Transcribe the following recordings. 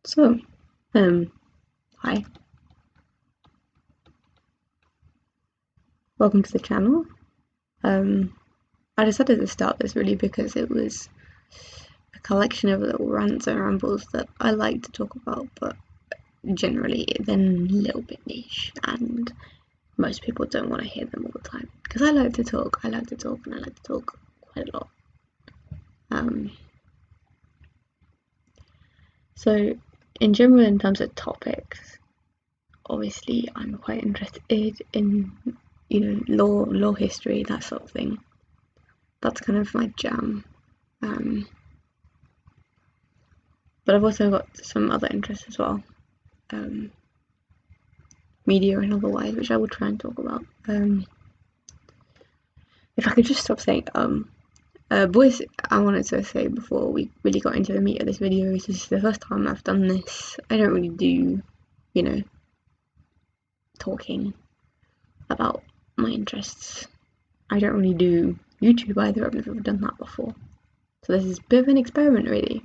So, hi, welcome to the channel. I decided to start this really because it was a collection of little rants and rambles that I like to talk about, but generally then a little bit niche, and most people don't want to hear them all the time. Because I like to talk, and I like to talk quite a lot. So, in general, in terms of topics, obviously I'm quite interested in law history, that sort of thing. That's kind of my jam. But I've also got some other interests as well, media and otherwise, which I will try and talk about. If I could just stop saying boys, I wanted to say before we really got into the meat of this video, this is the first time I've done this. I don't really do, talking about my interests. I don't really do YouTube either. I've never done that before. So this is a bit of an experiment, really.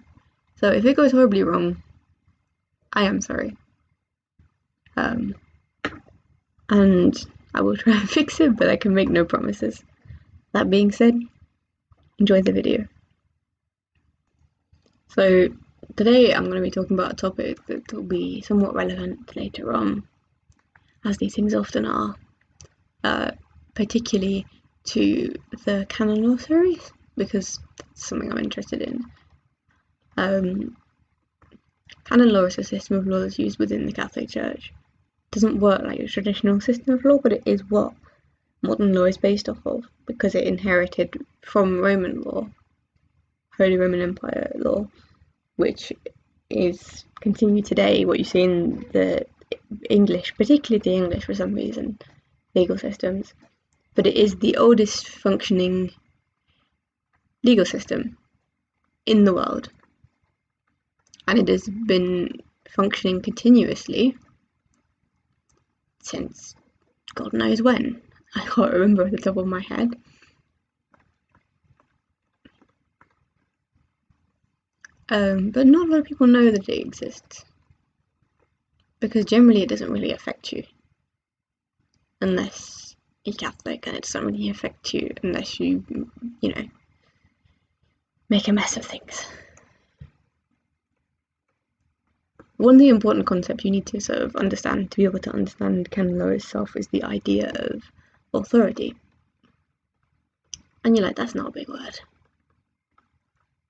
So if it goes horribly wrong, I am sorry. And I will try and fix it, but I can make no promises. That being said, enjoy the video. So today I'm going to be talking about a topic that will be somewhat relevant later on, as these things often are, particularly to the canon law series, because that's something I'm interested in. Canon law is a system of law that's used within the Catholic Church. It doesn't work like a traditional system of law, but it is what modern law is based off of, because it inherited from Roman law, Holy Roman Empire law, which is continued today, what you see in the English, particularly the English for some reason, legal systems. But it is the oldest functioning legal system in the world. And it has been functioning continuously since God knows when. I can't remember off the top of my head. But not a lot of people know that it exists, because generally it doesn't really affect you unless you're Catholic, and it doesn't really affect you unless you make a mess of things. One of the important concepts you need to sort of understand to be able to understand canon law itself is the idea of authority. And you're like, that's not a big word.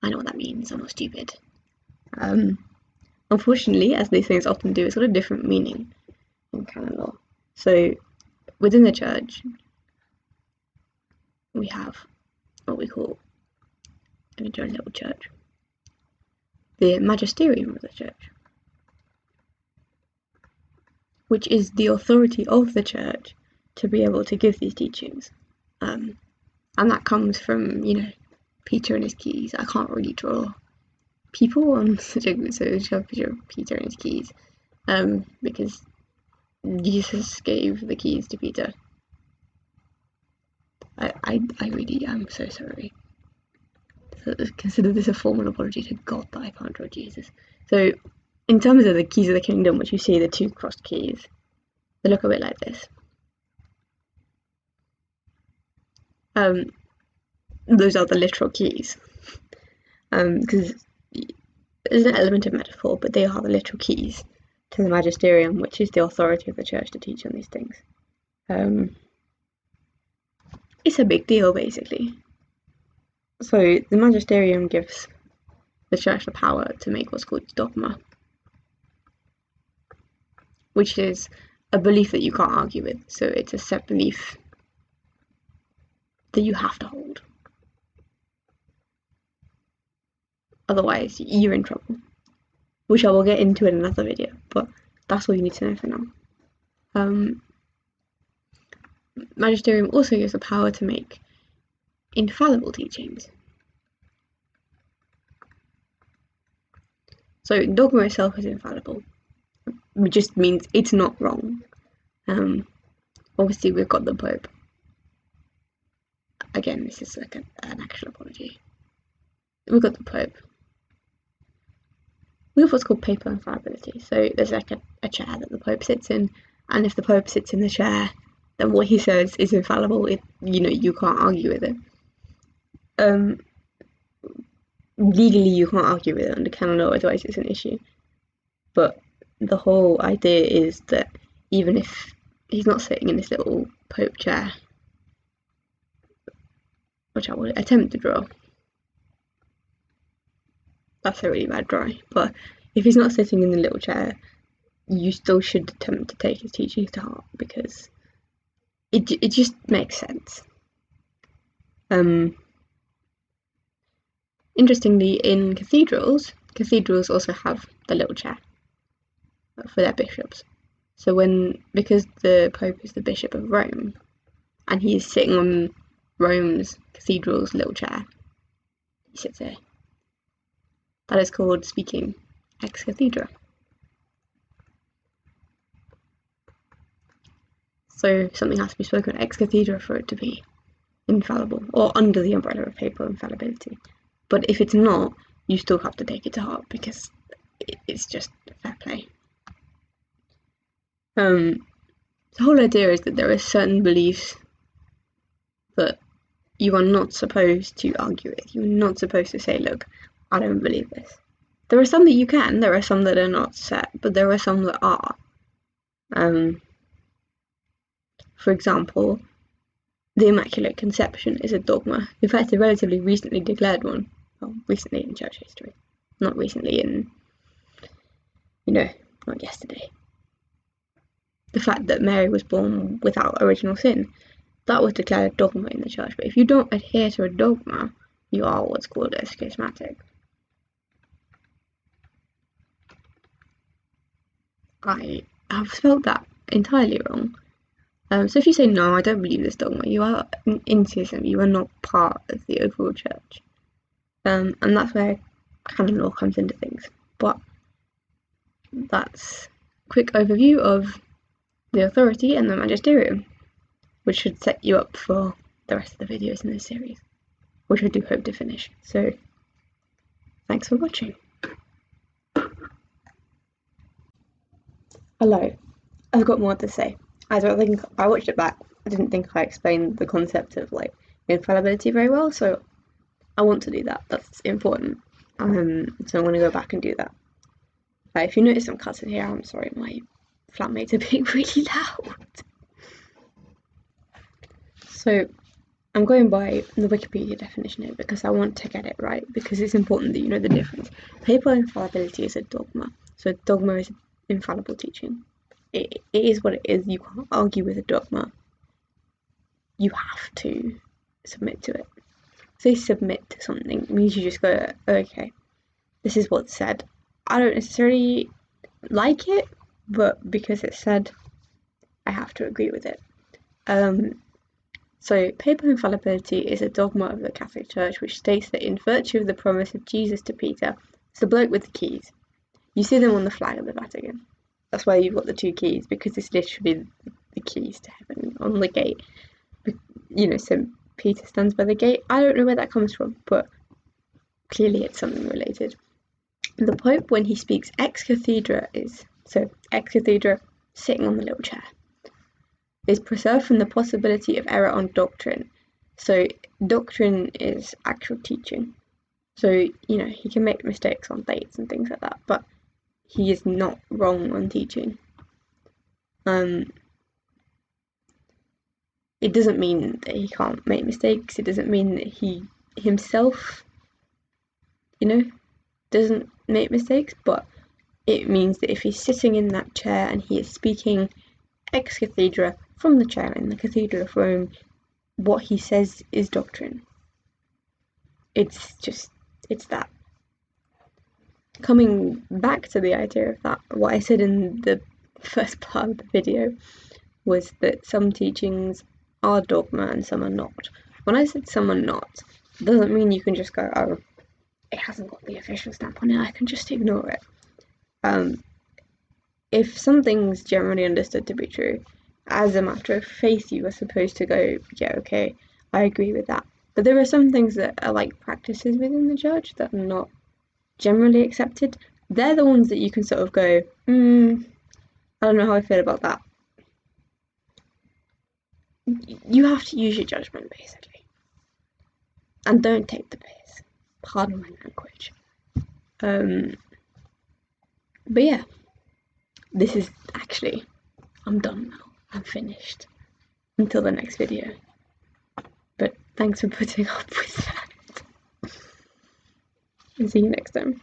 I know what that means, I'm not stupid. Unfortunately, as these things often do, it's got a different meaning in canon law. So within the church, we have what we call, in a little church, the magisterium of the church, which is the authority of the church to be able to give these teachings. And that comes from, Peter and his keys. I can't really draw people on such a picture of Peter and his keys, because Jesus gave the keys to Peter. I really am so sorry. So consider this a formal apology to God that I can't draw Jesus. So, in terms of the keys of the kingdom, which you see the two crossed keys, they look a bit like this. Those are the literal keys, because there's an element of metaphor, but they are the literal keys to the magisterium, which is the authority of the church to teach on these things. It's a big deal, basically. So the magisterium gives the church the power to make what's called dogma, which is a belief that you can't argue with. So it's a set belief that you have to hold. Otherwise, you're in trouble, which I will get into in another video, but that's all you need to know for now. Magisterium also gives the power to make infallible teachings. So dogma itself is infallible. It just means it's not wrong. Obviously we've got the Pope. Again, this is like an actual apology. We've got the Pope. we have what's called papal infallibility. So there's like a chair that the Pope sits in, and if the Pope sits in the chair, then what he says is infallible. You can't argue with it. Legally, you can't argue with it under canon law, otherwise it's an issue. But the whole idea is that even if he's not sitting in this little Pope chair, which I would attempt to draw. That's a really bad drawing. But if he's not sitting in the little chair, you still should attempt to take his teachings to heart, because it just makes sense. Interestingly, in cathedrals also have the little chair for their bishops. So because the Pope is the Bishop of Rome, and he is sitting on Rome's cathedral's little chair, he sits there. That is called speaking ex cathedra. So something has to be spoken ex cathedra for it to be infallible, or under the umbrella of papal infallibility. But if it's not, you still have to take it to heart, because it's just fair play. The whole idea is that there are certain beliefs that you are not supposed to argue with. You're not supposed to say, look, I don't believe this. There are some that you can, there are some that are not set, but there are some that are. For example, the Immaculate Conception is a dogma. In fact, a relatively recently declared one. Well, recently in church history. Not recently in, not yesterday. The fact that Mary was born without original sin, that was declared a dogma in the church. But if you don't adhere to a dogma, you are what's called a schismatic. I have spelled that entirely wrong. So if you say, no, I don't believe this dogma, you are in schism, you are not part of the overall church. And that's where canon law comes into things. But that's a quick overview of the authority and the magisterium, which should set you up for the rest of the videos in this series, which I do hope to finish. So, thanks for watching. Hello. I've got more to say. I don't think I watched it back. I didn't think I explained the concept of infallibility very well, so I want to do that. That's important. So I'm going to go back and do that. If you notice some cuts in here, I'm sorry, my flatmates are being really loud. So I'm going by the Wikipedia definition here because I want to get it right, because it's important that you know the difference. Papal infallibility is a dogma. So dogma is infallible teaching. It is what it is. You can't argue with a dogma. You have to submit to it. Say submit to something means you just go, okay, this is what's said. I don't necessarily like it, but because it's said, I have to agree with it. So papal infallibility is a dogma of the Catholic Church which states that in virtue of the promise of Jesus to Peter, it's the bloke with the keys. You see them on the flag of the Vatican. That's why you've got the 2 keys, because it's literally the keys to heaven on the gate. St. Peter stands by the gate. I don't know where that comes from, but clearly it's something related. The Pope, when he speaks ex cathedra, sitting on the little chair, is preserved from the possibility of error on doctrine. So doctrine is actual teaching. So, he can make mistakes on dates and things like that, but he is not wrong on teaching. It doesn't mean that he can't make mistakes. It doesn't mean that he himself, doesn't make mistakes, but it means that if he's sitting in that chair and he is speaking ex cathedra from the chair in the Cathedral of Rome, what he says is doctrine. It's that. Coming back to the idea of that, what I said in the first part of the video was that some teachings are dogma and some are not. When I said some are not, it doesn't mean you can just go, oh, it hasn't got the official stamp on it, I can just ignore it. If something's generally understood to be true, as a matter of faith, you are supposed to go, yeah, okay, I agree with that. But there are some things that are like practices within the church that are not generally accepted, they're the ones that you can sort of go, I don't know how I feel about that. You have to use your judgment, basically. And don't take the piss. Pardon my language. But yeah, this is actually, I'm done now. I'm finished. Until the next video. But thanks for putting up with that. And see you next time.